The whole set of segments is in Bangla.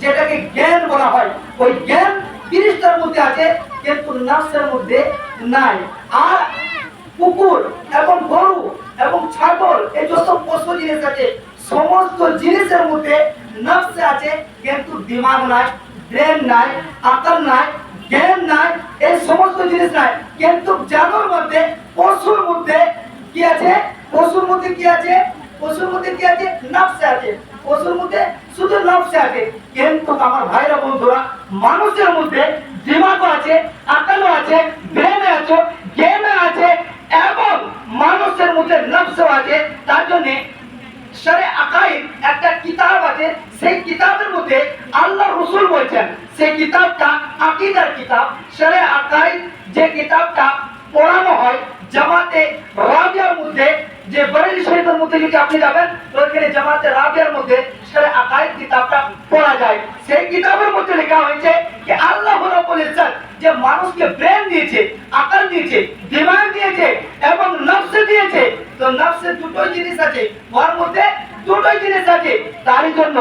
যেটাকে জ্ঞান বলা হয়, ওই জ্ঞান ফেরেশতার মধ্যে আছে কিন্তু নফসের মধ্যে নাই। আর কুকুর এবং গরু এবং ছাগল এই যত পশু জিনিস আছে সমস্ত জিনিসের মধ্যে নফস আছে কিন্তু দিমাগ নাই, ব্রেন নাই, আকল নাই, জ্ঞান নাই, এই সমস্ত জিনিস নাই। কিন্তু জানোর মধ্যে পশুর মধ্যে কি আছে? পশুর মধ্যে কি আছে? পশুর মধ্যে কি আছে? নফস আছে। পশুর মধ্যে শুধু নফস আছে। কিন্তু আমার ভাইরা বন্ধুরা, মানুষের মধ্যে দিমাগও আছে, আকলও আছে, ব্রেন আছে, জ্ঞান আছে এবং মানুষের মধ্যে নফসও আছে। তার জন্য শরে আকাইদ একটা কিতাব আছে, সেই কিতাবের মধ্যে আল্লাহ রাসূল বলেছেন, সেই কিতাবটা আকীদার কিতাব। শরে আকাইদ যে কিতাবটা পড়ানো হয় জামাতে রাবিয়ার মধ্যে, যে বরেলি শরীফের মধ্যে যদি আপনি যাবেন তো ওখানে জামাতে রাবিয়ার মধ্যে শরে আকাইদ কিতাবটা পড়া যায়। সেই কিতাবের মধ্যে লেখা হয়েছে যে আল্লাহ রাব্বুল ইজ্জত যে মানুষকে ব্রেন দিয়েছে, আকল দিয়েছে, দিমাগ দিয়েছে এবং নফস দিয়েছে। তো নফসে দুটো জিনিস আছে, ওর মধ্যে দুটো জিনিস আছে। তারই জন্য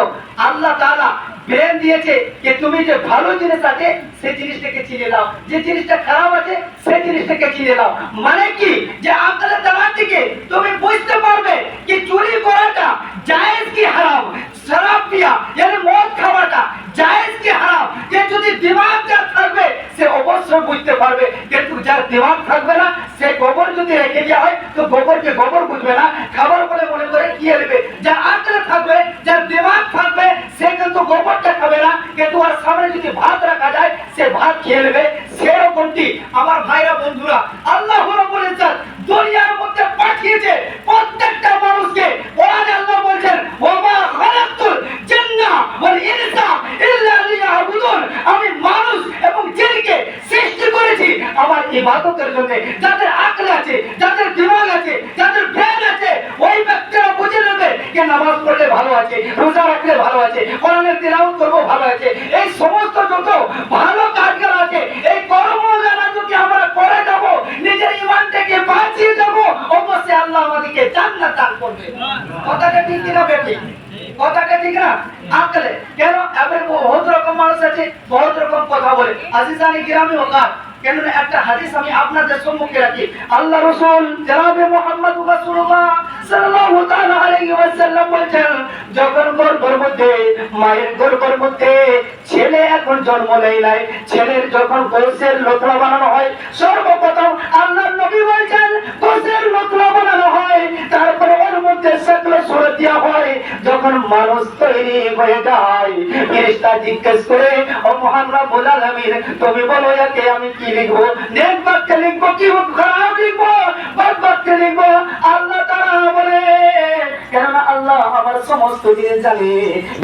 আল্লাহ তাআলা ব্রেন দিয়েছে যে তুমি যে ভালো জিনিস আছে সেই জিনিসটাকে চিনে নাও, যে জিনিসটা খারাপ আছে সেই জিনিসটাকে চিনে নাও। মানে কি? যে আকলের দ্বারা থেকে তুমি বুঝতে পারবে কি চুরি করাটা জায়েজ কি হারাম, শরাব পিয়া মানে মদ খাওয়াটা জায়েজ কি হারাম। যে যদি দিমাগ যার থাকবে সে অবশ্যই বুঝতে পারবে, কিন্তু যার দিমাগ থাকবে না সে গোবর যদি রেখে দেওয়া হয় তো গোবরকে গোবর বুঝবে না, খাবার বলে মনে করে খেয়ে নেবে। যার আকল থাকবে, যার দিমাগ থাকবে সে কিন্তু গোবরটা খাবে না, কিন্তু ওর সামনে যদি ভাত রাখা যায় সে ভাত খেয়ে নেবে। সেরকমটি আমার ভাইরা বন্ধুরা আল্লাহ রাব্বুল ইজ্জত দুনিয়ার মধ্যে পাঠিয়েছে প্রত্যেকটা মানুষকে। কোরআনে আল্লাহ বলেন ওয়া খালাকতুল জিন্না ওয়াল ইনসা ইল্লা লিয়াবুদুন, আমি মানুষ এবং জিনকে সৃষ্টি করেছি আমার ইবাদতের জন্য। যাদের আকল আছে, যাদের দিমাগ আছে, যাদের ব্রেন আছে ওই ব্যক্তিরা বুঝে নেবে যে নামাজ পড়লে ভালো আছে, রোজা রাখলে ভালো আছে, কোরআনের তিলাওয়াত করব ভালো আছে। এই সমস্ত যত ভালো কাজগুলো আছে এই কর্মগুলো যদি আমরা করে যাব, নিজের ঈমানটাকে বাঁচিয়ে যাব, অবশ্যই আল্লাহ আমাদেরকে জান্নাত দান করবে। কথাটা ঠিক কিনা বেটি? কথাটা ঠিক না? আকলে কেন এবারে বহুত রকম মানুষ আছে, বহুত রকম কথা বলে। আজিজানি কিরামি ওয়াকাত কেন একটা হাদিস আমি আপনাদের সম্মুখে রাখি। আল্লাহ রাসূল জনাবে মুহাম্মদ রাসূলুল্লাহ সাল্লাল্লাহু তাআলা আলাইহি ওয়াসাল্লাম বলেন, যখন গর্ভের মধ্যে মায়ের গর্ভের মধ্যে ছেলে এখন জন্ম নেয় নাই, ছেলের যখন গোশতের লোকলা বানানো হয় সর্বপ্রথম আল্লাহর নবী বলেন গোশতের লোকলা বানানো হয়, তারপরে ওর মধ্যে শাকল সূরা দেওয়া হয়। যখন মানুষ তৈরি হয়ে যায় ফেরেশতা জিজ্ঞেস করে ও মহান রব্বুল আলামিন তুমি বলো একে আমি কি লিখবো? নেক বাক্য লিখবো কি খারাপ লিখবো, বদ বাক্য লিখবো? আল্লাহ তাআলা বলে কেননা আল্লাহ আমার সমস্ত জিনিস জানে।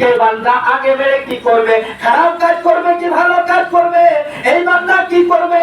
কে বান্দা আগে বেড়ে কি করবে, খারাপ কাজ করবে কি ভালো কাজ করবে, এই বান্দা কি করবে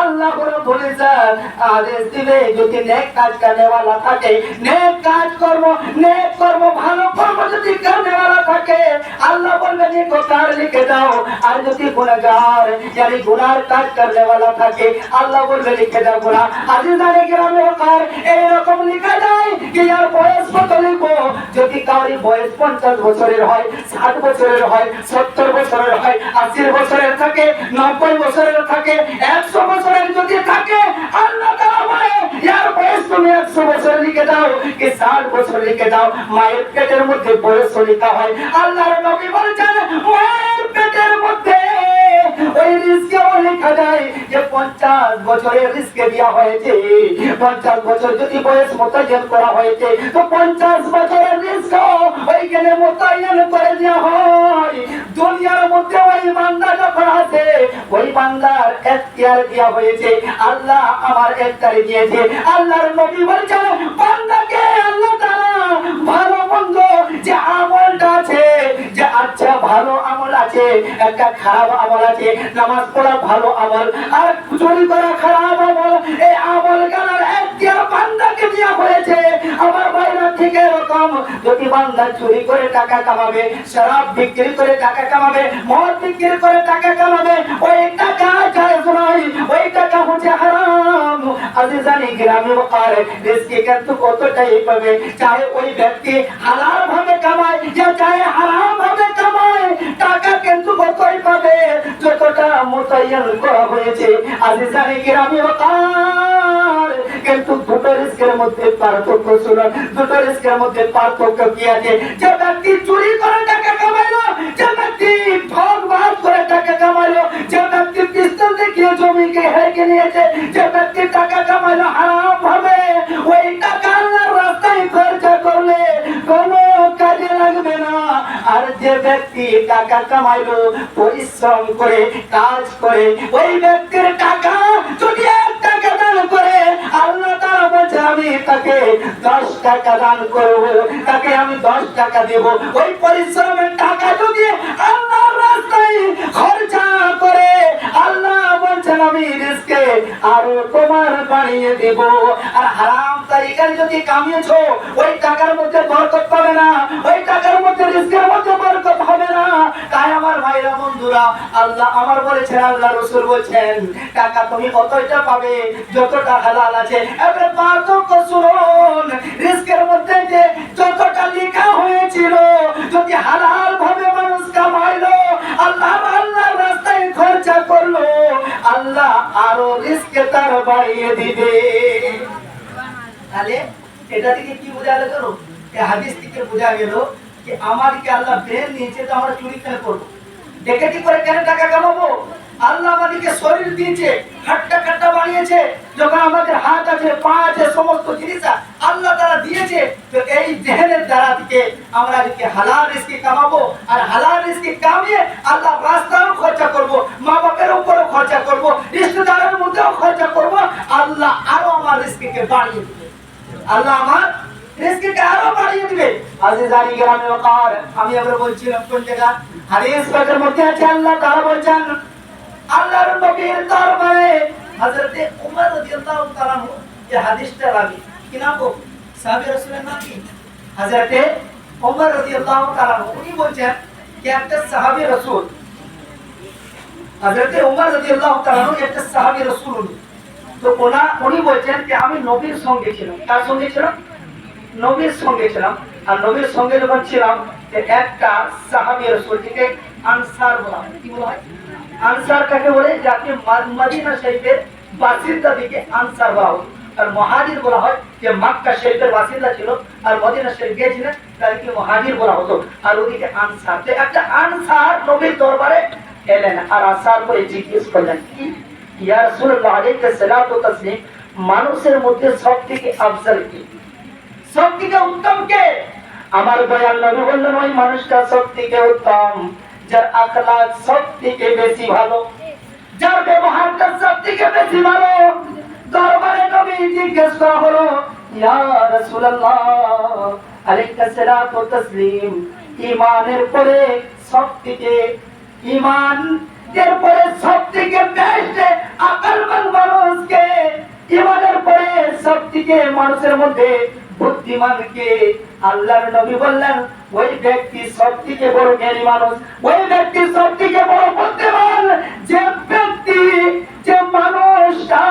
আল্লাহ রাব্বুল ইজ্জত আদেশ দিবে যদি নেক কাজ করনেওয়ালা থাকে নেক কাজ কর্ম, নেক কর্ম ভালো কর্ম যদি করনেওয়ালা থাকে আল্লাহ বলবে যে কোথার লিখে দাও। আর যদি গুনাহগার यानी গুনার কাজ করনেওয়ালা থাকে আল্লাহ বলবে লিখে দাও গুনাহ। আজিজানে গ্রামে ওকার এরকম লিখা যায় কি আর বয়স কত লিখবো? যদি কারোর বয়স 50 বছরের হয়, 60 বছরের হয়, 70 বছরের হয়, 80 বছরের থাকে, 90 বছরের থাকে, 100 বছরের যদি থাকে আল্লাহ তাআলা বলে यार বয়স তুমি 100 বছর লিখে দাও কি 60 বছর লিখে দাও। মায়ের পেটের মধ্যে বয়স লেখা হয়। আল্লাহর নবী বলেছেন মায়ের পেটের মধ্যে ওই রিজকেও লেখা যায় যে 50 বছরের রিজকে দেওয়া হয়েছে। 50 বছর যদি বয়স মোতায়েন করা হয়েছে তো 50 বছরের রিজক ওইখানে মোতায়েন করে দেওয়া হয়। দুনিয়ার মধ্যে ওই বান্দা যখন আছে ওই বান্দার এখতিয়ার দেওয়া হয়েছে, আল্লাহ আমার এখতিয়ার দিয়েছে। আল্লাহর নবী বলেছেন বান্দাকে আল্লাহ তাআলা ভালো মন্দ যে আমলটা আছে, যে আচ্ছা ভালো আমল আছে, একটা খারাপ আমল আছে, নামাজ পড়া ভালো আমল আর চুরি করা খারাপ আমল, এই আমল গানার এখতিয়ার বান্দাকে দেওয়া হয়েছে। আমার ভাইরা ঠিক এরকম যদি বান্দা চুরি করে টাকা কামাবে, শরাব বিক্রি করে টাকা কামাবে, মদ বিক্রি করে টাকা কামাবে, ওই টাকা জায়েজ নয়, ওই টাকা হচ্ছে হারাম। আজিজানি গ্রামে ওকার রিজকি কিন্তু কতটাই পাবে, চাহে ওই ব্যক্তি হালাল ভাবে কামায় या चाहे হারাম ভাবে কামায়, টাকাকে মোতায়েন করা হয়েছে। আজিজানি কিরামি ওয়াকার, কিন্তু দুটো রিস্কের মধ্যে পার্থক্য ছিল। দুটো রিস্কের মধ্যে পার্থক্য কি আছে? যে ব্যক্তি চুরি করে টাকা কামাইলো, যে ব্যক্তি ঠক বাজ করে টাকা কামাইলো, যে ব্যক্তি পিস্তল দেখিয়ে জমিকে হেঁকে নিয়েছে, যে ব্যক্তি টাকা কামাইলো হারাম ভাবে, ওই টাকা আল্লাহর রাস্তায় খরচা করলে কোনো কাজে লাগবে না। আর যে ব্যক্তি টাকা কামাইলো পরিশ্রম করে কাজ করে, ওই ব্যক্তির টাকা যদি 1 টাকা দান করে, আল্লাহ তাআলা বলছে আমি তাকে 10 টাকা দান করব, তাকে আমি 10 টাকা দেব। ওই পরিশ্রমের টাকা যদি আল্লাহর রাস্তায় খরচা করে, আল্লাহ বলছেন আমি রিজকে আরো তোমার বাড়িয়ে দেব। আর হারাম তরিকায় যদি কামিয়েছো, ওই টাকার মধ্যে বরকত পাবে না, ওই টাকার মধ্যে রিজকের মধ্যে বরকত হবে না। তাই আমার ভাইরা বন্ধুরা, আল্লাহ আমার বলেছেন, আল্লাহ রাসূল বলেছেন টাকা তুমি কতটা পাবে যতটা হালাল আছে। এবারে পার্থক্য শুনুন, রিজকের মধ্যে যে যতটা লেখা হয়েছিল, যদি হালাল ভাবে মানুষ কামাইলো, আল্লাহর রাস্তায় খরচা করলো, আল্লাহ আরো রিজকে তার বাড়িয়ে দিবে। তাহলে এটা থেকে কি বোঝা গেল? এই হাদিস থেকে বোঝা গেল যে আমাদেরকে আল্লাহ ব্রেন দিয়েছে, তো আমরা চুরি কেন করবো? ডেকাতি করে কেন টাকা কামাবো? আল্লাহ আমাদেরকে শরীর দিয়েছে, হাট্টা কাট্টা বানিয়েছে, যখন আমাদের হাত আছে, পা আছে, সমস্ত জিনিস আল্লাহ তাআলা দিয়েছে, তো এই জেহেনের দ্বারা থেকে আমরা আজকে হালাল রিজকি কামাবো। আর হালাল রিজকি কামিয়ে আল্লাহ রাস্তায়ও খরচা করব, মা বাপের উপরও খরচা করব, রিশতেদারের মধ্যেও খরচা করব। আল্লাহ আরো আমার রিজকিকে বাড়িয়ে দিবে, আল্লাহ আমার রিজকিকে আরো বাড়িয়ে দিবে। আজিজানি গ্রামে ওয়াকার, আমি আবার বলছিলাম কোন জায়গা হাদিস পাকের মধ্যে আছে, আল্লাহ তাআলা বলেন আল্লাহর নবীর দরবারে হযরত ওমর রাদিয়াল্লাহু তাআলা, এই হাদিসটা রাবি কি নাম? গো সাহাবী রাসূলের নাম কি? হযরত ওমর রাদিয়াল্লাহু তাআলা, উনি বলেন যে একটা সাহাবী রাসূল, হযরত ওমর রাদিয়াল্লাহু তাআলা একটা সাহাবী রাসূল, তো উনি বলেন যে আমি নবীর সঙ্গে ছিলাম। কার সঙ্গে ছিলাম? নবীর সঙ্গে ছিলাম। আর নবীর সঙ্গে যখন ছিলাম, একটা সাহাবী রাসূল, যাকে আনসার বলা হয়। কি বলা হয়? আনসার কাকে বলে? যাকে মদিনা শরীফের বাসিন্দা দিকে আনসার বলা হয়। আর মুহাজির বলা হয় যে মক্কা শরীফের বাসিন্দা ছিল আর মদিনা শরীফ গিয়েছিলেন, তাদেরকে মুহাজির বলা হতো। আর ওদিকে আনসার, তো একটা আনসার নবীর দরবারে এলেন, আর আসার পরে জিজ্ঞেস করলেন, কি ইয়া রাসূলুল্লাহ আলাইহিস সালাতু ওয়াস তাসলিম, মানুষের মধ্যে সবথেকে আফজল কি, সবথেকে উত্তম কে? আমার দয়াল নবী বললেন, ওই মানুষটা সবথেকে উত্তম যার আখলাক সবথেকে বেশি ভালো, যার ব্যবহারটা সবথেকে বেশি ভালো। দরবারে নবী জিজ্ঞেস করা হলো, ইয়া রাসূলুল্লাহ আলাইহিস সালাতু ওয়াস তাসলিম, ঈমানের পরে সবথেকে, ঈমানের পরে সবথেকে বেস্ট আকলমন্দ মানুষ কে? ঈমানের পরে সবথেকে মানুষের মধ্যে বুদ্ধিমান কে? আল্লাহর নবী বললেন, ওই ব্যক্তি সবথেকে বড় জ্ঞানী মানুষ, ওই ব্যক্তি সবথেকে বড় বুদ্ধিমান, যে ব্যক্তি, যে মানুষটা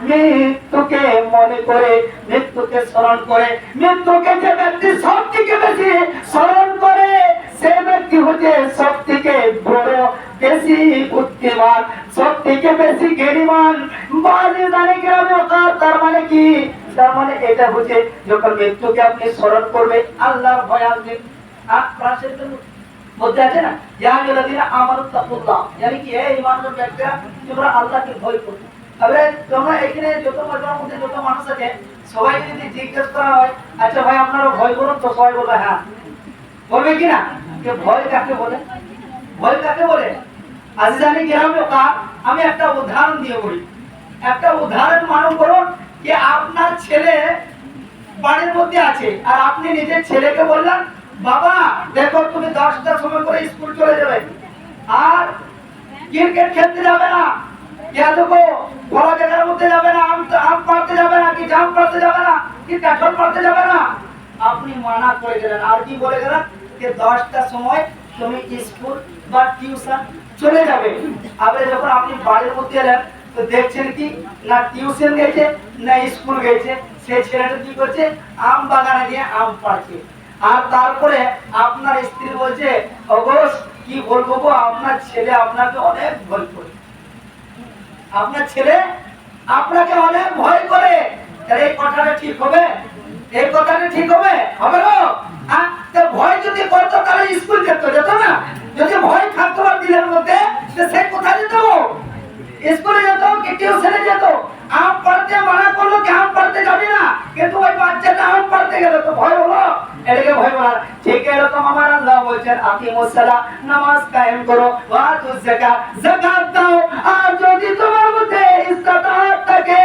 মৃত্যুকে মনে করে, মৃত্যুকে স্মরণ করে, মৃত্যুকে যে ব্যক্তি সবথেকে বেশি স্মরণ করে, সে ব্যক্তি হচ্ছে সবথেকে বড়, বেশি বুদ্ধিমান, সবথেকে বেশি জ্ঞানীমান। বাজে জানে গ্রামে ওকার, তার মানে কি? তার মানে এটা হচ্ছে যখন মৃত্যুকে আপনি স্মরণ করবে, আল্লাহর ভয় আসবে। আর প্রাসের মধ্যে আছে না, ইয়া আইয়ুহাল্লাযীনা আমানু তাকুল্লাহ, মানে কি হে ঈমানদার ব্যক্তিরা তোমরা আল্লাহকে ভয় করো। তবে তোমরা এখানে যত মধ্যে যত মানুষ আছে, সবাইকে যদি জিজ্ঞেস করা হয়, আচ্ছা ভাই আপনারা ভয় করুন, তো সবাই বলবে হ্যাঁ। বলবে কি না? যে ভয় কাকে বলে? ভয় কাকে বলে? আজিজানি গ্রামে ওয়াকার, আমি একটা উদাহরণ দিয়ে বলি। একটা উদাহরণ মানো করুন যে আপনার ছেলে বাড়ির মধ্যে আছে, আর আপনি নিজের ছেলেকে বললেন, বাবা দেখো তুমি 10টার সময় করে স্কুল চলে যাবে, আর ক্রিকেট খেলতে যাবে না, দেখো খোলা জায়গার মধ্যে যাবে না, আম পাড়তে যাবে না, কি জাম পাড়তে যাবে না, কি কাঁঠাল পাড়তে যাবে না। আপনি মানা করে গেলেন, আর কি বলে গেলেন যে 10টার সময় তুমি স্কুল বা টিউশন চলে যাবে। আবার যখন আপনি বাড়ির মধ্যে এলেন, তো দেখছেন কি না টিউশন গেছে না স্কুল গেছে, সেই ছেলেটা কি করছে? আম বাগানে দিয়ে আম পাড়ছে। আর তারপরে আপনার স্ত্রী বলছে, অবশ্য কি বলবো গো, আপনার ছেলে আপনাকে অনেক ভয় করে, আপনার ছেলে আপনাকে অনেক ভয় করে, তাহলে এই কথাটা ঠিক হবে? এই কথাটা ঠিক হবে? হবে না? তো ভয় যদি করতো তাহলে স্কুল যেত না? যদি ভয় থাকতো আর দিলের মধ্যে, সে কোথায় যেত? স্কুলে যেত কি টিউশনে যেত? আম পড়তে মানা করলো কি আম পড়তে যাবি না, কিন্তু ওই বাচ্চাটা আম পড়তে গেল তো ভয় হলো, এটাকে ভয় বলা। ঠিক এরকম আমার আল্লাহ বলছেন আকিমুস সালাহ, নামাজ কায়েম করো, ওয়া আতুজ যাকাত, যাকাত দাও। আর যদি তোমার মধ্যে ইস্তাতাআত থাকে,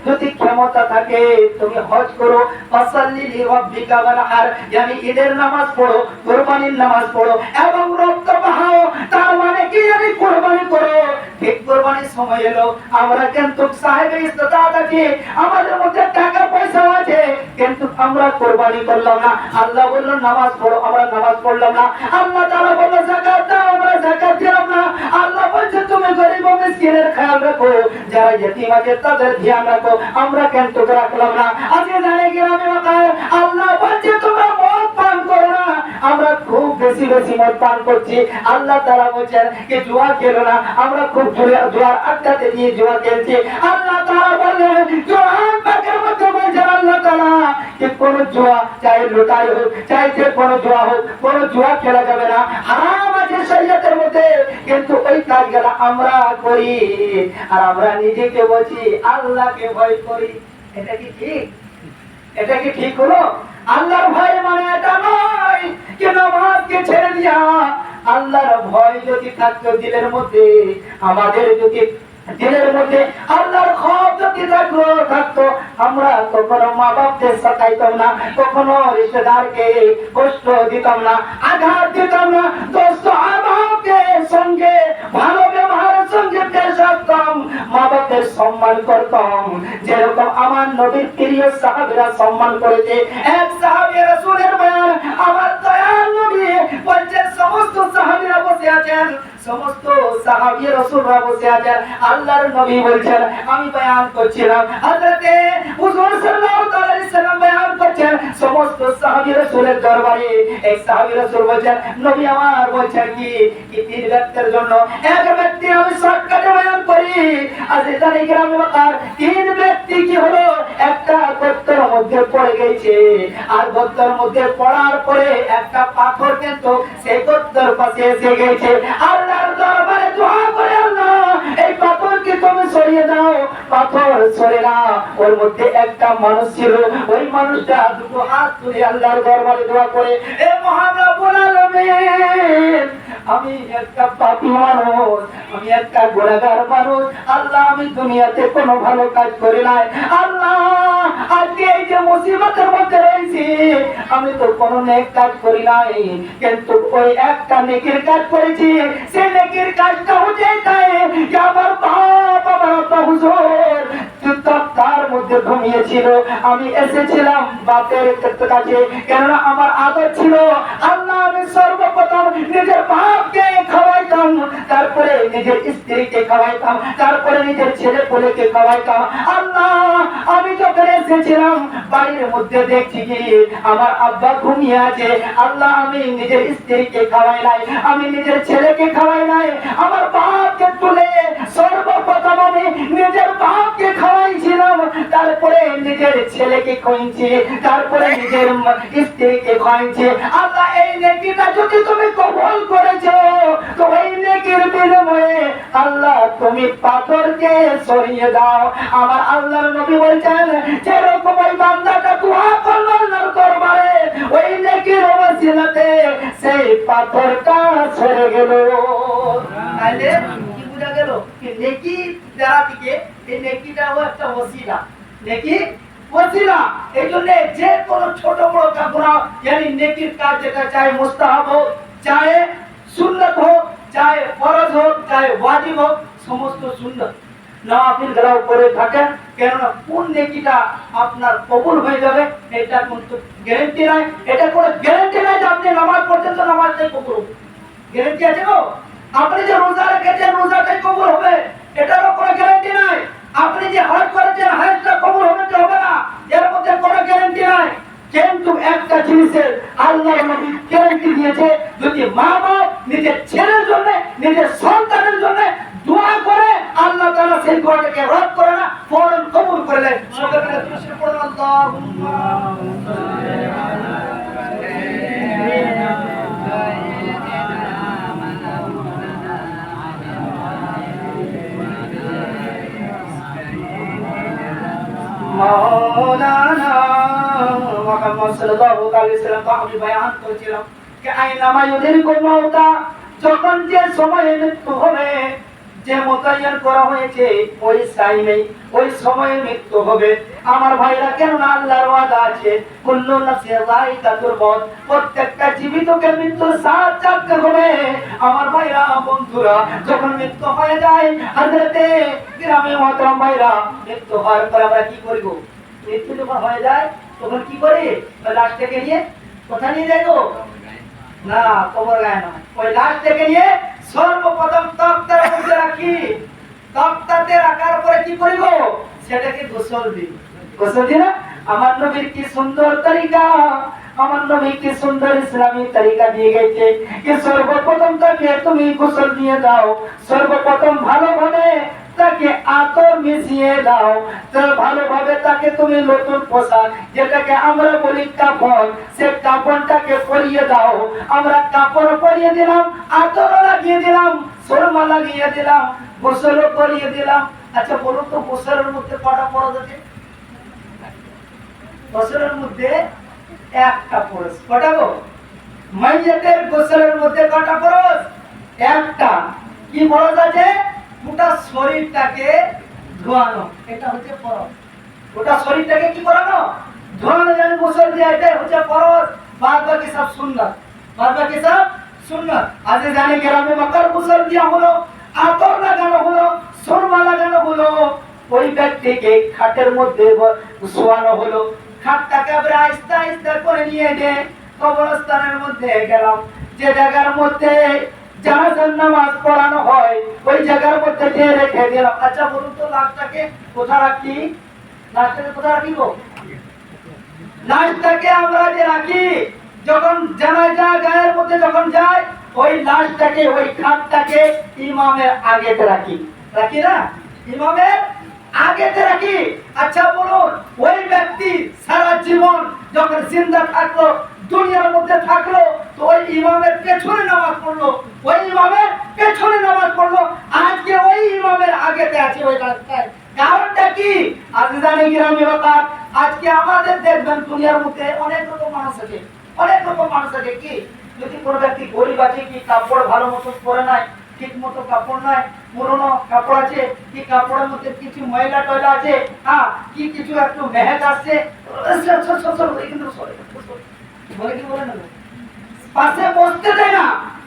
যদি ক্ষমতা থাকে, তুমি হজ করো, ফাসাল্লি লিরাব্বিকা ওয়ানহার, yani ঈদের নামাজ পড়ো, কুরবানির নামাজ পড়ো এবং রক্ত বহাও। তার মানে কি, yani কুরবানি করো। ঠিক কুরবানির সময় এলো, আমরা কিন্তু সাহেবে ইস্তাতাআত আছি, আমাদের মধ্যে টাকা পয়সা আছে, কিন্তু আমরা কুরবানি করলাম না। আল্লাহ বলল নামাজ পড়ো, আমরা নামাজ পড়লাম না। আল্লাহ তাআলা বলল যাকাত দাও, আমরা যাকাত দিলাম না। আল্লাহ বলছে তুমি গরীব ও মিসকিনের খেয়াল রাখো, যারা ইতিম আছে তাদের ধ্যান রাখো, আমরা কিন্তু রাখলাম না। আজকে জানে গ্রামে ওখানে আল্লাহ বলছে তোমরা মদ পান করো না, আমরা খুব বেশি বেশি মদ পান করছি। আল্লাহ তাআলা বলছেন যে জুয়া খেলো না, আমরা খুব জুয়ার আড্ডাতে গিয়ে জুয়া খেলছি। আল্লাহ তাআলা বললেন কোরআন পাকের মধ্যে বলছেন আল্লাহ তাআলা যে কোন জুয়া, চাই লুটাই হোক, চাই যে কোন জুয়া হোক, কোন জুয়া খেলা যাবে না, হারাম আছে শরীয়তের মধ্যে, কিন্তু ওই কাজগুলো আমরা করি। আর আমরা নিজেকে বলছি আল্লাহকে ভয় করি। এটা কি ঠিক? এটা কি ঠিক হলো? আল্লাহর ভয় মানে এটা নয় যে নামাজকে ছেড়ে দিয়া। আল্লাহর ভয় যদি থাকতো দিলের মধ্যে, আমাদের যদি দিলের মধ্যে আল্লাহর খৌফ যদি থাকতো, আমরা কখনো মা বাপদের সাতাইতাম না, কখনো রিশতেদারকে কষ্ট দিতাম না, আঘাত দিতাম না, দোস্ত আহবাবকে সঙ্গে ভালো ব্যবহারের সঙ্গে পেশ আসতাম, মা বাপের সম্মান করতাম, যেরকম আমার নবীর প্রিয় সাহাবীরা সম্মান করেছে। এক সাহাবী রাসূলের বয়ান, আমার দয়াল নবী বলছেন সমস্ত সাহাবীরা বসে আছেন, সমস্ত সাহাবী রাসূলরা বসে আছেন, আল্লাহর নবী বলছেন আমি বয়ান করছিলাম, হযরতে হুজুর সাল্লাল্লাহু আলাইহি সাল্লাম বয়ান করছেন সমস্ত সাহাবী রাসূলের দরবারে। এক সাহাবী রাসূল বলছেন নবী আমার বলছেন কি তিন ব্যক্তির জন্য, এক ব্যক্তি আমি শর্টকাটে বয়ান করি, আজকে জানি গ্রামে বাকার তিন ব্যক্তি কি হলো, একটা গর্তের মধ্যে পড়ে গেছে, আর গর্তের মধ্যে পড়ার পরে একটা পাথর কিন্তু সেই গর্তের পাশে এসে গেছে। আল্লাহর দরবারে দোয়া করে আল্লাহ এই পাথরকে তুমি সরিয়ে দাও। পাথর সরে না, ওর মধ্যে একটা মানুষ ছিল, ওই মানুষটা দুটো হাত তুলে আল্লাহর দরবারে দোয়া করে, এ মহান রব্বুল আলামিন, আমি একটা পাপী মানুষ, আমি একটা গুনাহগার মানুষ, আল্লাহ আমি দুনিয়াতে কোনো ভালো কাজ করি নাই, আল্লাহ আজকে এই যে মুসিবতের মধ্যে রয়েছি, আমি তো কোনো নেক কাজ করি নাই, কিন্তু ওই একটা নেকির কাজ করেছি, সেই নেকির কাজটা হচ্ছে এটাই যে আমার বাপ আমার আব্বা হুজুর তার মধ্যে ঘুমিয়েছিল, আমি এসেছিলাম বাপের কাছে, কেননা আমার আদর ছিল, আল্লাহ আমি সর্বপ্রথম নিজের বাপকে খাওয়াইতাম, তারপরে নিজের স্ত্রীকে খাওয়াইতাম, তারপরে নিজের ছেলে পুলেকে খাওয়াইতাম। আল্লাহ আমি যখন এসেছিলাম বাড়ির মধ্যে দেখছি কি আমার আব্বা ঘুমিয়ে আছে, আল্লাহ আমি নিজের স্ত্রীকে খাওয়াই নাই, আমি নিজের ছেলেকে খাওয়াই নাই, আমার বাপকে তুলে সর্বপ্রথম আমি নিজের বাপকে খাওয়াইছিলাম, তারপরে নিজের ছেলেকে খাইছি, তারপরে নিজের স্ত্রীকে খাইছি। আল্লাহ এই নেকিটা যদি তুমি কবুল করেছো, তো এই নেকির বিনিময়ে আল্লাহ তুমি পাথরকে সরিয়ে দাও। আমার আল্লাহর নবী বলছেন যেরকম ওই বান্দাটা দোয়া করলো আল্লাহর দরবারে, ওই নেকির ওসিলাতে সেই পাথরটা সরে গেল। তাহলে কি বুঝা গেল? নেকি যারা দিকে এই নেকিটাও একটা ওসিলা, নেকি ওসিলা। এই জন্য যে কোনো ছোট বড় গুনাহ, yani নেকির কাজ যেটা চাই মুস্তাহাব হোক, চাই সুন্নাত হোক, চাই ফরজ হোক, চাই ওয়াজিব হোক, সমস্ত সুন্নাত নওয়াফিল গুলো করে থাকেন, কেননা কোন নেকিটা আপনার কবুল হয়ে যাবে এটা কিন্তু গ্যারান্টি নাই, এটা কোনো গ্যারান্টি নাই যে আপনি নামাজ পড়ছেন তো নামাজটাই কবুল হবে, গ্যারান্টি আছে গো? আপনি যে রোজা রেখেছেন রোজাটাই কবুল হবে এটারও কোনো গ্যারান্টি নাই, আপনি যে হজ করেছেন হজটা কবুল হবে কি হবে না এর মধ্যে কোনো গ্যারান্টি নাই। কিন্তু একটা জিনিসের আল্লাহর নবী গ্যারান্টি দিয়েছে, যদি মা বাপ নিজের ছেলের জন্য নিজের সন্তানের জন্য দোয়া করে আল্লাহ আল্লাহ তাআলা সেই দোয়াটাকে রদ করে না, ফৌরন কবুল করে নেয়। সকলে মিলে দুরূদ পড়ুন, আল্লাহুম্মা সাল্লি আলা সাইয়্যিদিনা মাওলানা মুহাম্মদ সাল্লাল্লাহু আলাইহি ওয়াসাল্লাম আমি বয়ান করেছিলাম যে আইনামা ইউদরিকুল মাউতা, যখন যে সময়ে মৃত্যু হবে, যে মোতায়েন করা হয়েছে ওই টাইমে ওই সময়ে মৃত্যু হবে। আমার ভাইরা, কেন না আল্লাহর ওয়াদা আছে কুল্লু নাফসিন যায়িকাতুল মউত, প্রত্যেকটা জীবিতকে মৃত্যুর স্বাদ চাখতে হবে। আমার ভাইরা বন্ধুরা, যখন মৃত্যু হয়ে যায়, হযরতে গ্রামে মুহতারাম ভাইরা, মৃত্যু হওয়ার পর আমরা কি করব? মৃত্যু যখন হয়ে যায় তখন কি করি? লাশটাকে নিয়ে কোথায় নিয়ে যাই গো? না, কবর গায় না, ওই লাশটাকে নিয়ে সর্বপ্রথম তক্তার মধ্যে রাখি। তক্তাতে রাখার পরে কি করিব? সেটাকে গোসল দিই। গোসল দিই না? আমার নবীর কি সুন্দর তরিকা, আমার নবী কি সুন্দর ইসলামী তরিকা দিয়ে গেছে যে সর্বপ্রথম তাকে তুমি গোসল দিয়ে দাও, সর্বপ্রথম ভালোভাবে তাকে আতর মিশিয়ে দাও, ভালোভাবে তাকে তুমি নতুন পোশাক, যেটাকে আমরা বলি কাফন, সে কাফনটাকে পরিয়ে দাও। আমরা কাপড় পরিয়ে দিলাম, আতর লাগিয়ে দিলাম, সুরমা লাগিয়ে দিলাম, গোসলও করিয়ে দিলাম। আচ্ছা বলুন তো, গোসলের মধ্যে কটা ফরজ আছে? গোসলের মধ্যে একটা ফরজ। কটা গো? মাইয়াতের গোসলের মধ্যে কটা ফরজ? একটা। কি ফরজ আছে? গোটা শরীরটাকে ধোয়ানো, এটা হচ্ছে ফরজ। গোটা শরীরটাকে কি করানো? ধোয়ানো, যেন গোসল দিয়ে, এটাই হচ্ছে ফরজ। বাদ বাকি সব সুন্নাত, বাদ বাকি সব সুন্নাত। আজ জানি গ্রামে মাকার গোসল দিয়া হলো, আতর লাগানো হলো, সুরমা লাগানো হলো, ওই ব্যক্তিকে খাটের মধ্যে শোয়ানো হলো। খাটটাকে আমরা আস্তে আস্তে করে নিয়ে যে কবরস্থানের মধ্যে গেলাম, যে জায়গার মধ্যে জানাজার নামাজ পড়ানো হয়, ওই জায়গার মধ্যে যে রেখে দিলাম। আচ্ছা বলুন তো, লাশটাকে কোথায় রাখি? লাশটাকে কোথায় রাখি গো? লাশটাকে আমরা যে রাখি, যখন জানাজা গায়ের মধ্যে যখন যায়, ওই লাশটাকে, ওই খাটটাকে ইমামের আগেতে রাখি। রাখি না? ইমামের আগেতে রাখি। আচ্ছা বলুন, ওই ব্যক্তি সারা জীবন যখন জিন্দা থাকলো, দুনিয়ার মধ্যে থাকলো, তো ওই ইমামের পেছনে নামাজ পড়লো, ওই ইমামের পেছনে নামাজ পড়লো, আজকে ওই ইমামের আগেতে আছে ওই রাস্তায়। কারণটা কি? আজিজানে গ্রামে বাকাত, আজকে আমাদের দেখবেন দুনিয়ার মধ্যে অনেক রকম মানুষ আছে, অনেক রকম মানুষ আছে। কি যদি কোনো ব্যক্তি গরিব আছে, কি কাপড় ভালো মতো পরে নাই, ঠিক মতো কাপড় নাই, পুরনো কাপড় আছে, কি কাপড়ের মধ্যে কিছু ময়লা টয়লা আছে, হ্যাঁ, কি কিছু একটু মেহেক আসছে, বলে কি বলে না, পাশে বসতে দেয় না।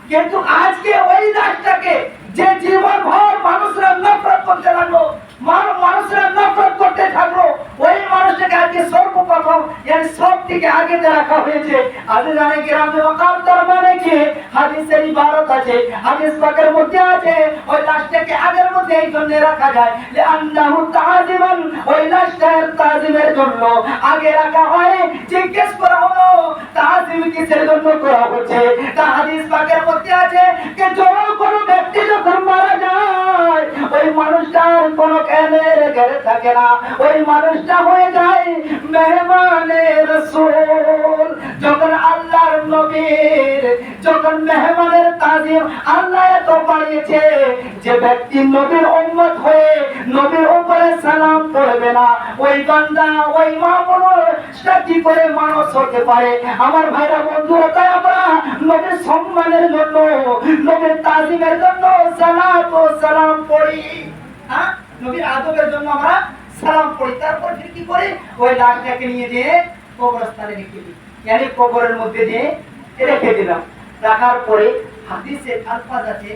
কিন্তু আজকে ওই লাশটাকে যে জীবন ভর মানুষরা নফরত করতে লাগলো, মানুষরা নফরত করতে থাকলো, ওই মানুষটাকে আজকে সর্বপ্রথম সব থেকে আগে রাখা হয়েছে। আজ জানে গ্রামে ওয়াকার, তার মানে কি? হাদিসের ইবারত আছে, হাদিস পাকের মধ্যে আছে, ওই লাশটাকে আগের মধ্যে এই জন্য রাখা যায় যে আন্নাহু তাজিমান, ওই লাশটার তাজিমের জন্য আগে রাখা হয়। জিজ্ঞেস করা হলো তাজিম কিসের জন্য করা হচ্ছে? তা হাদিস পাকের মধ্যে আছে যে যখন কোনো ব্যক্তি যখন মারা যায়, ওই মানুষটার কোনো জ্ঞানের ঘরে থাকে না, ওই মানুষটা হয়ে যায় মেহমানে রাসূল। যখন আল্লাহর নবীর যখন মেহমানের তাজিম আল্লাহ এত বাড়িয়েছে, যে ব্যক্তি নবীর উম্মত হয়ে নবীর উপরে সালাম পড়বে না, ওই বান্দা, ওই মামুনটা কি করে মানুষ হতে পারে? আমার ভাইরা বন্ধুরা, তাই আমরা নবীর সম্মানের জন্য, নবীর তাজিমের জন্য সালাত ও সালাম পড়ি। হ্যাঁ, নবীর আদবের জন্য আমরা সালাম পড়ি। তারপর কি করি? ওই লাশটাকে নিয়ে যেয়ে কবরস্থানে রেখে দিই, মানে কবরের মধ্যে দিয়ে রেখে দিলাম। রাখার পরে হাদিসে আলফাজ আছে,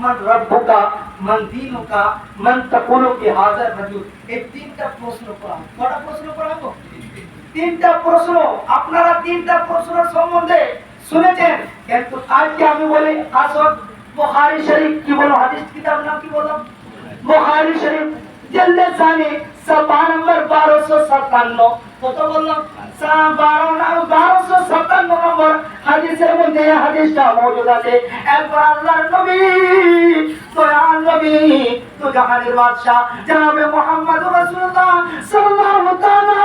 মান রব্বুকা, মান দীনুকা, মান তাকুলু কি হাযার রাজুল। এই তিনটা প্রশ্ন করা। কটা প্রশ্ন করাবো? তিনটা প্রশ্ন। আপনারা তিনটা প্রশ্ন সম্বন্ধে শুনেছেন, কিন্তু আজকে আমি বলি, আসল বুখারী শরীফ কি বলো, হাদিস কিতাব নাম কি বলো? বুখারী শরীফ জলদে সানি সফা নম্বর 1257। কত বললাম? 1257 নম্বর হাদিসের মধ্যে হাদিসটা মওজুদ আছে। একবার আল্লাহর নবী, দয়াল নবী দু জাহানের বাদশা জনাবে মুহাম্মদুর রাসূলুল্লাহ সাল্লাল্লাহু তাআলা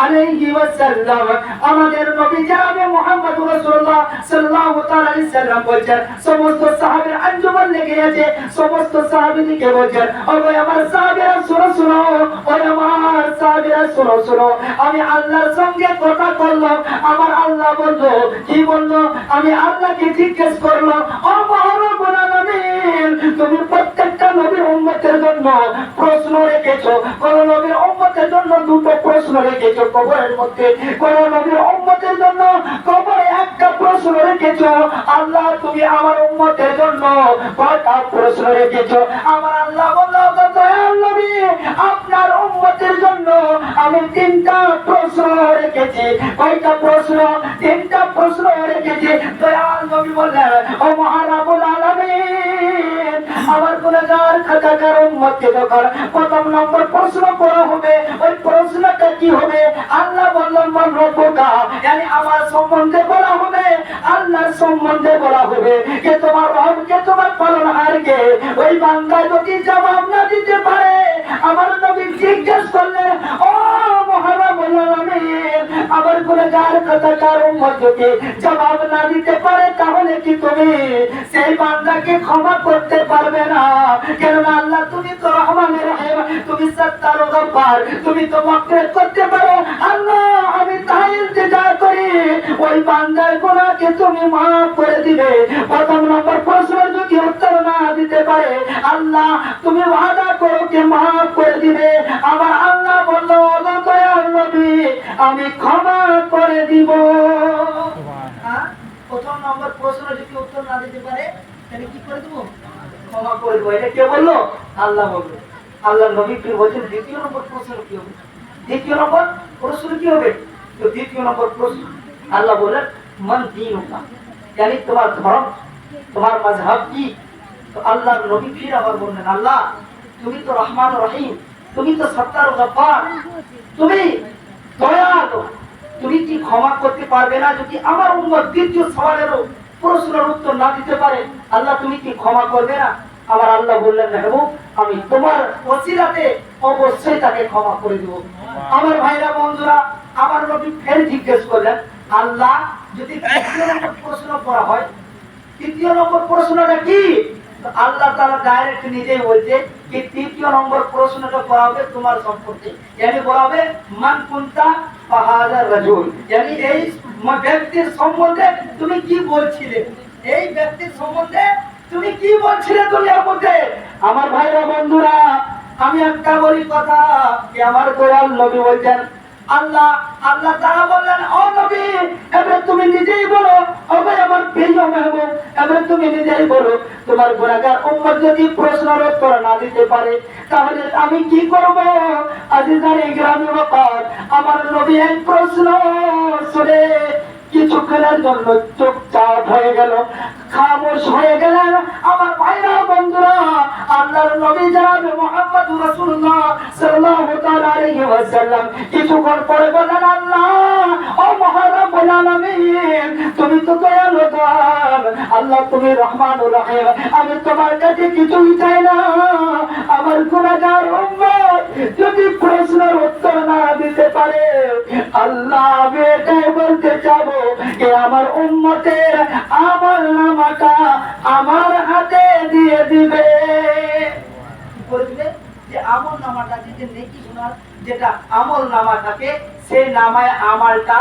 আলাইহি ওয়াসাল্লাম আমাদের নবী জনাবে মুহাম্মদুর রাসূলুল্লাহ সাল্লাল্লাহু তাআলা আলাইহি সাল্লাম বলেন সমস্ত সাহাবীর আঞ্জুমান লেগে আছে সমস্ত সাহাবীকে বলেন ও আমার সাহাবীরা শুনো শুনো ও আমার সাহাবীরা শুনো শুনো আমি আল্লাহর সঙ্গে কথা বললাম আমার আল্লাহ বলল কি বলল আমি আল্লাহকে জিজ্ঞেস করলাম ও মহারব্বুল আলামিন তুমি প্রত্যেকটা নবীর উম্মতের জন্য প্রশ্ন রেখেছো কোন নবীর উম্মতের জন্য দুটো প্রশ্ন রেখেছো কবরের মধ্যে কোন নবীর উম্মতের জন্য কবরে একটা প্রশ্ন রেখেছো আল্লাহ তুমি আমার উম্মতের জন্য কয়টা প্রশ্ন রেখেছো আমার আল্লাহ বলল দয়াল নবী আপনার উম্মতের জন্য আমি তিনটা প্রশ্ন রেখেছি কয়টা প্রশ্ন তিনটা প্রশ্ন রেখেছি দয়াল নবী বললেন ও মহারাবুল আলামিন আমার গুনাহগার খাতাকার উম্মতকে যখন প্রথম নম্বর প্রশ্ন করা হবে ওই প্রশ্নটা কি হবে আল্লাহ বললেন মান রব্বুকা yani আমার সম্বন্ধে বলা হবে আল্লাহর সম্বন্ধে বলা হবে কে তোমার রব কে তোমার পালনহার কে ওই বান্দা যদি জবাব না দিতে পারে আমার নবী জিজ্ঞেস করলেন ও মহারাবুল আলামিন আমার গুনাহগার খাতাকার উম্মত যদি জবাব না দিতে পারে তাহলে কি তুমি সেই বান্দাকে ক্ষমা করতে পারবে না কেন আল্লাহ তুমি তো রহমানের রহিম তুমি সত্তার গফফার তুমি তো মাগফিরাত করতে পারো আল্লাহ আমি তাই ইলতিজা করি ওই বান্দার গুনাহকে তুমি maaf করে দিবে প্রথম নম্বর প্রশ্নের যদি উত্তর না দিতে পারে আল্লাহ তুমি ওয়াদা করো যে maaf করে দিবে আমার আল্লাহ বলল ও দয়াল নবী আমি ক্ষমা করে দিব সুবহানাল্লাহ প্রথম নম্বর প্রশ্ন যদি উত্তর না দিতে পারে তাহলে কি করে দেব ক্ষমা করে দেব এটা কে বললো আল্লাহ বললো আল্লাহ নবী কি বলেন দ্বিতীয় নম্বর প্রশ্ন কি হবে দ্বিতীয় নম্বর প্রশ্ন কি হবে তো দ্বিতীয় নম্বর প্রশ্ন আল্লাহ বলেন মান দীনুকা yani তোমার ধর্ম তোমার মাযহাব কি তো আল্লাহ নবী ফির আবার বললেন আল্লাহ তুমি তো রহমান রহিম তুমি তো সত্তার গফফার তুমি দয়ালু তুমি কি ক্ষমা করতে পারবে না যদি আমার উম্মত দ্বিতীয় সওয়ালের প্রশ্নের উত্তর না দিতে পারে আল্লাহ তুমি কি ক্ষমা করবে না আমার আল্লাহ বললেন মেহবুব আমি তোমার ওসিলাতে অবশ্যই তাকে ক্ষমা করে দেব আমার ভাইরা বন্ধুরা আমার নবী ফের জিজ্ঞেস করলেন আল্লাহ যদি তৃতীয় নম্বর প্রশ্ন করা হয় তৃতীয় নম্বর প্রশ্নটা কি আল্লাহ তাআলা ডাইরেক্ট নিজেই বলছে কি তৃতীয় নম্বর প্রশ্নটা করা হবে তোমার সম্পর্কে yani বলা হবে মান কুনতা ফাহাদা রাজুল yani এই ব্যক্তির সম্বন্ধে তুমি কি বলছিলে এই ব্যক্তির সম্বন্ধে তুমি কি বলছিলে দুনিয়ার মধ্যে আমার ভাইরা বন্ধুরা আমি একটা বলি কথা কি আমার দয়াল নবী বলেন আল্লাহ আল্লাহ তাআলা বললেন ও নবী এবারে তুমি নিজেই বলো ও ভাই আমার প্রিয় মেহবুব এবারে তুমি নিজেই বলো তোমার গুনাহগার উম্মত যদি প্রশ্নের উত্তর না দিতে পারে তাহলে আমি কি করব আজিজানি গ্রামে ওয়াকাত আমার নবী এই প্রশ্ন শুনে কিছুক্ষণের জন্য চুপচাপ হয়ে গেল খামোশ হয়ে গেলেন আমার ভাইরা বন্ধুরা আল্লাহর নবী জনাবে মুহাম্মদুর রাসূলুল্লাহ সাল্লাল্লাহু তাআলা আলাইহি ওয়াসাল্লাম কিছুক্ষণ পরে বললেন আল্লাহ ও মহারব্বুল আলামিন তুমি তো দয়ালু আল্লাহ তুমি রহমানুর রহিম আমি তোমার কাছে কিছুই চাই না আমার গুনাহগার উম্মত যদি প্রশ্নের উত্তর না দিতে পারে আল্লাহ আমি এটাই বলতে চাবো যে আমার উম্মতের আমলনামাটা আমার হাতে দিয়ে দিবে বলবে যে আমলনামাটা যে নেকি গুনাহ যেটা আমলনামা থাকে সেই নামায় আমলটা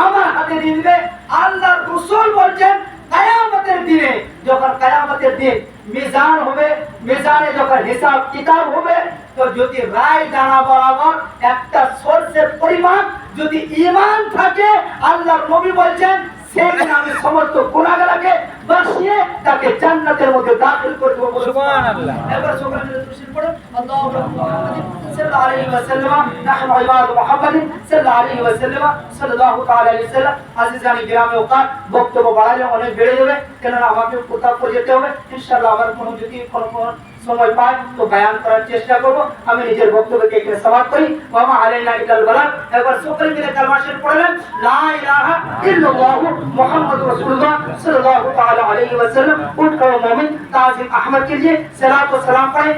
আমার হাতে দিয়ে দিবে আল্লাহর রাসূল বলেন কিয়ামতের দিনে যখন কিয়ামতের দিন মিজান হবে মিজানে যখন হিসাব কিতাব হবে তো যদি রায় জানা বরাবর একটা সরষের পরিমাণ যদি ঈমান থাকে আল্লাহর নবী বলেন সেই নামে সমস্ত গুনাহগারকে বাঁচিয়ে তাকে জান্নাতের মধ্যে দাখিল করে দেব সুবহানাল্লাহ এবার সুবহানাল্লাহ তশরিফ পড়ো আল্লাহু মুহাম্মাদিন সাল্লাল্লাহু আলাইহি ওয়াসাল্লাম নাহনু ইবাদু মুহাম্মাদিন সাল্লাল্লাহু আলাইহি ওয়াসাল্লাম সাল্লাল্লাহু তাআলা আলাইহি ওয়াসাল্লাম আজিজানি গ্রামে ওকার বক্তব্য বাড়ালে অনেক বেড়ে যাবে কেন আমাকে কোথাও পড়ে যেতে হবে ইনশাআল্লাহ আবার কোনো যদি কোনো সময় পাই তো বয়ান করার চেষ্টা করব আমি নিজের বক্তব্যকে এখানে সমাপ্ত করি ওয়া আলাইনা ইল্লাল বালাগ একবার সকলে মিলে কালেমা শরীফ পড়লেন লা ইলাহা ইল্লাল্লাহ মুহাম্মাদুর রাসূলুল্লাহ সাল্লাল্লাহু তাআলা আলাইহি ওয়াসাল্লাম উঠ মুমিন তাজিম আহমদ कीजिए सलात व सलाम पढ़े।